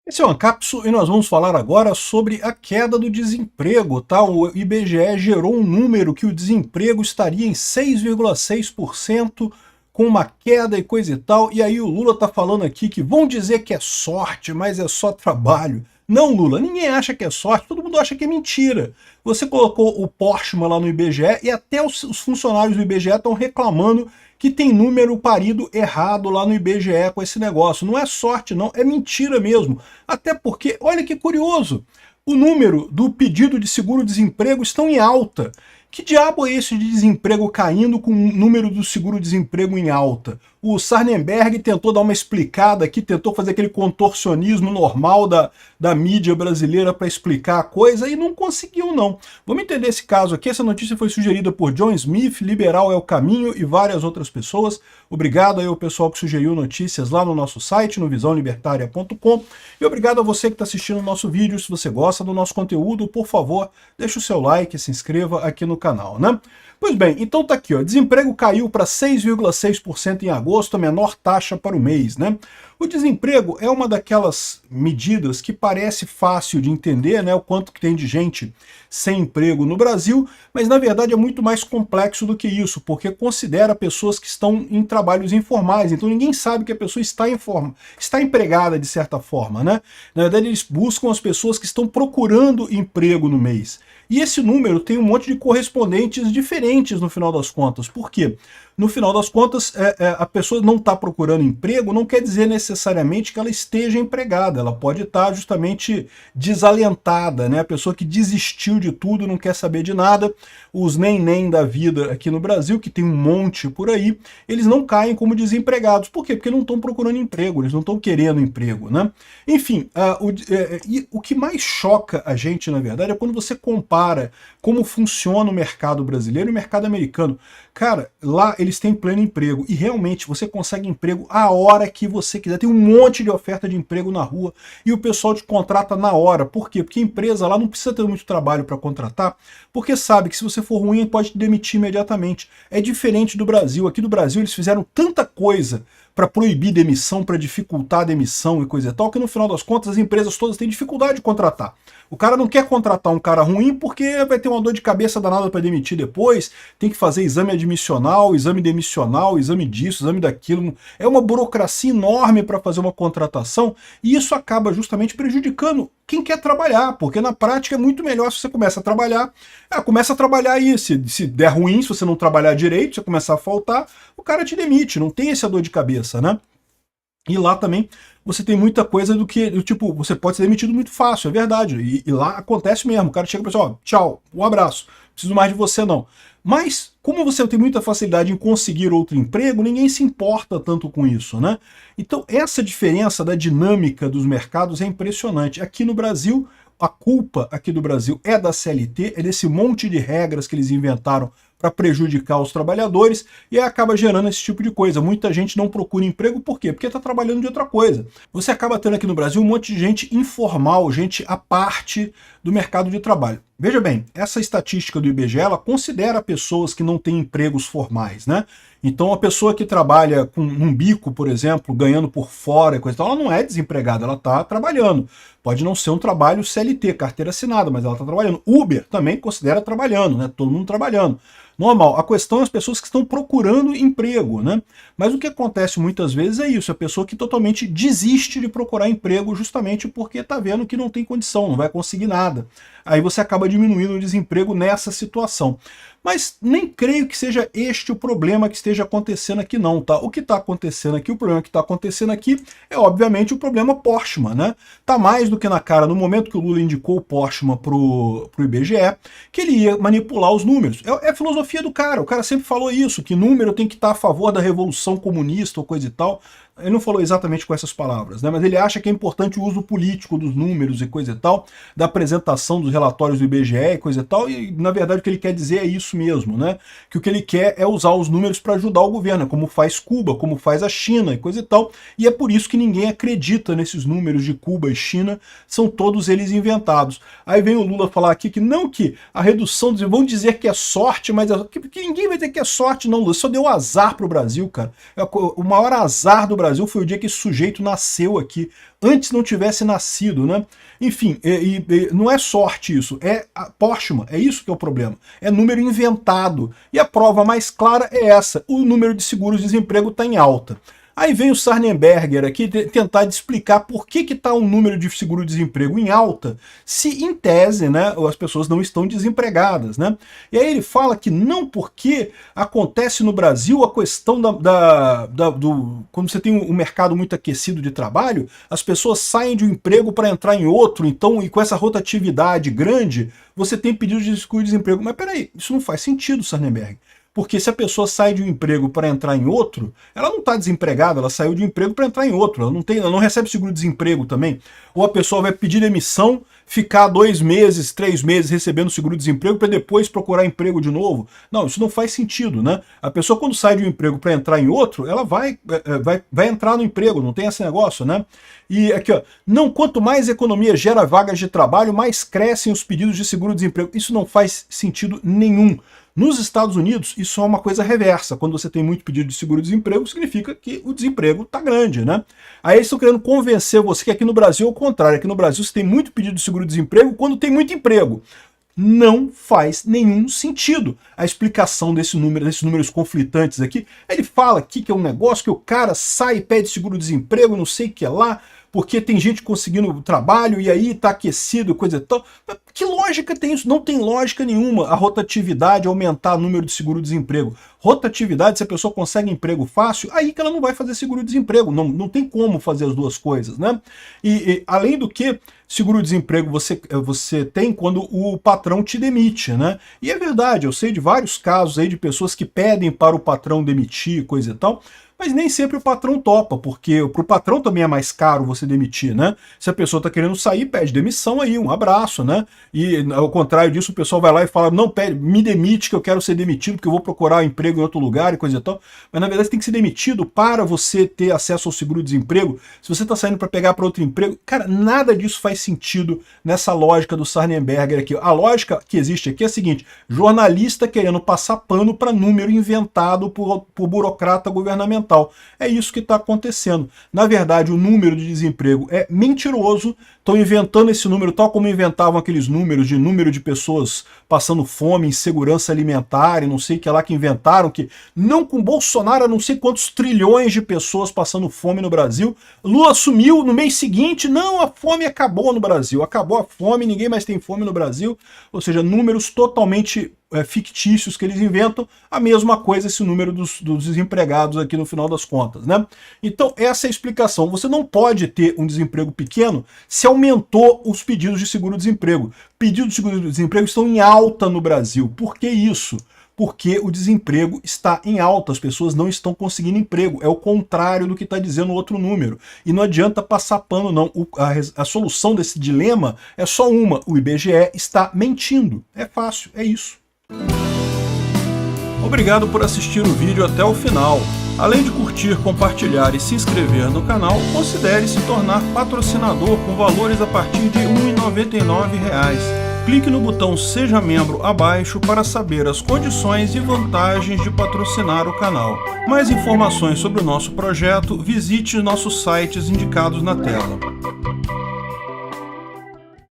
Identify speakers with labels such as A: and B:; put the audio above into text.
A: Esse é o Ancapsu e nós vamos falar agora sobre a queda do desemprego, tá? O IBGE gerou um número que o desemprego estaria em 6,6%, com uma queda e coisa e tal, e aí o Lula tá falando aqui que vão dizer que é sorte, mas é só trabalho. Não, Lula, ninguém acha que é sorte, todo mundo acha que é mentira. Você colocou o Portman lá no IBGE e até os funcionários do IBGE estão reclamando que tem número parido errado lá no IBGE com esse negócio. Não é sorte não, é mentira mesmo. Até porque, olha que curioso, o número do pedido de seguro-desemprego estão em alta. Que diabo é esse de desemprego caindo com o número do seguro-desemprego em alta? O Sarnenberg tentou dar uma explicada aqui, tentou fazer aquele contorcionismo normal da mídia brasileira para explicar a coisa e não conseguiu não. Vamos entender esse caso aqui. Essa notícia foi sugerida por John Smith, Liberal é o Caminho e várias outras pessoas. Obrigado aí ao pessoal que sugeriu notícias lá no nosso site, no visãolibertaria.com. E obrigado a você que está assistindo o nosso vídeo. Se você gosta do nosso conteúdo, por favor, deixe o seu like e se inscreva aqui no canal, né? Pois bem, então tá aqui, ó, desemprego caiu para 6,6% em agosto, a menor taxa para o mês, né? O desemprego é uma daquelas medidas que parece fácil de entender, né, o quanto que tem de gente sem emprego no Brasil, mas na verdade é muito mais complexo do que isso, porque considera pessoas que estão em trabalhos informais, então ninguém sabe que a pessoa está empregada de certa forma, né? Na verdade eles buscam as pessoas que estão procurando emprego no mês. E esse número tem um monte de correspondentes diferentes no final das contas. Por quê? No final das contas, a pessoa não está procurando emprego, não quer dizer necessariamente que ela esteja empregada. Ela pode estar justamente desalentada, né? A pessoa que desistiu de tudo, não quer saber de nada. Os nem da vida aqui no Brasil, que tem um monte por aí, eles não caem como desempregados. Por quê? Porque não estão procurando emprego, eles não estão querendo emprego, né? Enfim, o que mais choca a gente, na verdade, é quando você compara como funciona o mercado brasileiro e o mercado americano. Cara, lá eles têm pleno emprego e realmente você consegue emprego a hora que você quiser. Tem um monte de oferta de emprego na rua e o pessoal te contrata na hora. Por quê? Porque a empresa lá não precisa ter muito trabalho para contratar, porque sabe que se você for ruim pode te demitir imediatamente. É diferente do Brasil. Aqui no Brasil eles fizeram tanta coisa para proibir demissão, para dificultar a demissão e coisa e tal, que no final das contas as empresas todas têm dificuldade de contratar. O cara não quer contratar um cara ruim porque vai ter uma dor de cabeça danada para demitir depois, tem que fazer exame admissional, exame demissional, exame disso, exame daquilo. É uma burocracia enorme para fazer uma contratação e isso acaba justamente prejudicando quem quer trabalhar, porque na prática é muito melhor se você começa a trabalhar aí, se der ruim, se você não trabalhar direito, se começar a faltar, o cara te demite, não tem essa dor de cabeça, né? E lá também você tem muita coisa do tipo, você pode ser demitido muito fácil, é verdade, e lá acontece mesmo, o cara chega e fala assim, ó, tchau, um abraço, não preciso mais de você não. Mas, como você tem muita facilidade em conseguir outro emprego, ninguém se importa tanto com isso, né? Então, essa diferença da dinâmica dos mercados é impressionante. Aqui no Brasil, a culpa aqui do Brasil é da CLT, é desse monte de regras que eles inventaram para prejudicar os trabalhadores, e aí acaba gerando esse tipo de coisa. Muita gente não procura emprego, por quê? Porque está trabalhando de outra coisa. Você acaba tendo aqui no Brasil um monte de gente informal, gente à parte do mercado de trabalho. Veja bem, essa estatística do IBGE, ela considera pessoas que não têm empregos formais, né? Então a pessoa que trabalha com um bico, por exemplo, ganhando por fora e coisa e tal, ela não é desempregada, ela está trabalhando. Pode não ser um trabalho CLT, carteira assinada, mas ela está trabalhando. Uber também considera trabalhando, né? Todo mundo trabalhando. Normal, a questão é as pessoas que estão procurando emprego, né? Mas o que acontece muitas vezes é isso, a pessoa que totalmente desiste de procurar emprego justamente porque está vendo que não tem condição, não vai conseguir nada. Aí você acaba diminuindo o desemprego nessa situação. Mas nem creio que seja este o problema que esteja acontecendo aqui não, tá? O que está acontecendo aqui, o problema que está acontecendo aqui é obviamente o problema Portman, né? Tá mais do que na cara no momento que o Lula indicou o Portman pro IBGE, que ele ia manipular os números. É a filosofia do cara, o cara sempre falou isso, que número tem que estar a favor da revolução comunista ou coisa e tal. Ele não falou exatamente com essas palavras, né? Mas ele acha que é importante o uso político dos números e coisa e tal, da apresentação dos relatórios do IBGE e coisa e tal, e na verdade o que ele quer dizer é isso mesmo, né? Que o que ele quer é usar os números para ajudar o governo, como faz Cuba, como faz a China e coisa e tal, e é por isso que ninguém acredita nesses números de Cuba e China, são todos eles inventados. Aí vem o Lula falar aqui que não, que a redução, vão dizer que é sorte, mas que ninguém vai dizer que é sorte não, Lula, só deu azar pro Brasil, cara. É o maior azar do Brasil Brasil foi o dia que esse sujeito nasceu aqui. Antes não tivesse nascido, né? Enfim, não é sorte isso, é póstuma, é isso que é o problema. É número inventado. E a prova mais clara é essa, o número de seguros-desemprego está em alta. Aí vem o Sarnenberger aqui tentar explicar por que está um número de seguro-desemprego em alta, se em tese, né, as pessoas não estão desempregadas, né? E aí ele fala que não, porque acontece no Brasil a questão quando você tem um mercado muito aquecido de trabalho, as pessoas saem de um emprego para entrar em outro, então, e com essa rotatividade grande, você tem pedido de seguro-desemprego. Mas peraí, isso não faz sentido, Sarnenberg. Porque se a pessoa sai de um emprego para entrar em outro, ela não está desempregada, ela saiu de um emprego para entrar em outro, ela não recebe seguro-desemprego também. Ou a pessoa vai pedir demissão, ficar 2 meses, 3 meses recebendo seguro-desemprego para depois procurar emprego de novo. Não, isso não faz sentido, né? A pessoa quando sai de um emprego para entrar em outro, ela vai entrar no emprego, não tem esse negócio, né? E aqui, ó, não, quanto mais a economia gera vagas de trabalho, mais crescem os pedidos de seguro-desemprego. Isso não faz sentido nenhum. Nos Estados Unidos, isso é uma coisa reversa. Quando você tem muito pedido de seguro-desemprego, significa que o desemprego está grande, né? Aí eles estão querendo convencer você que aqui no Brasil é o contrário. Aqui no Brasil você tem muito pedido de seguro-desemprego quando tem muito emprego. Não faz nenhum sentido a explicação desses números conflitantes aqui. Ele fala aqui que é um negócio que o cara sai e pede seguro-desemprego, não sei o que lá, porque tem gente conseguindo trabalho e aí tá aquecido, coisa e tal. Que lógica tem isso? Não tem lógica nenhuma a rotatividade aumentar o número de seguro-desemprego. Rotatividade, se a pessoa consegue emprego fácil, aí que ela não vai fazer seguro-desemprego. Não tem como fazer as duas coisas, né? E além do que, seguro-desemprego você tem quando o patrão te demite, né? E é verdade, eu sei de vários casos aí de pessoas que pedem para o patrão demitir, coisa e tal, mas nem sempre o patrão topa, porque para o patrão também é mais caro você demitir, né? Se a pessoa está querendo sair, pede demissão aí, um abraço, né? E ao contrário disso, o pessoal vai lá e fala, não, me demite que eu quero ser demitido, porque eu vou procurar emprego em outro lugar e coisa e tal. Mas na verdade você tem que ser demitido para você ter acesso ao seguro-desemprego. Se você está saindo para pegar para outro emprego, cara, nada disso faz sentido nessa lógica do Sarnenberger aqui. A lógica que existe aqui é a seguinte, jornalista querendo passar pano para número inventado por burocrata governamental. É isso que está acontecendo. Na verdade, o número de desemprego é mentiroso, estão inventando esse número, tal como inventavam aqueles número de pessoas passando fome, insegurança alimentar, e não sei o que lá que inventaram, que não com Bolsonaro, não sei quantos trilhões de pessoas passando fome no Brasil. Lula assumiu no mês seguinte, não, a fome acabou no Brasil, acabou a fome, ninguém mais tem fome no Brasil. Ou seja, números totalmente fictícios que eles inventam, a mesma coisa esse número dos desempregados aqui no final das contas, né? Então essa é a explicação. Você não pode ter um desemprego pequeno se aumentou os pedidos de seguro-desemprego. Pedidos de seguro-desemprego estão em alta no Brasil. Por que isso? Porque o desemprego está em alta, as pessoas não estão conseguindo emprego. É o contrário do que está dizendo o outro número. E não adianta passar pano, não. A solução desse dilema é só uma. O IBGE está mentindo. É fácil, é isso. Obrigado por assistir o vídeo até o final. Além de curtir, compartilhar e se inscrever no canal, considere se tornar patrocinador com valores a partir de R$ 1,99. Clique no botão Seja Membro abaixo para saber as condições e vantagens de patrocinar o canal. Mais informações sobre o nosso projeto, visite nossos sites indicados na tela.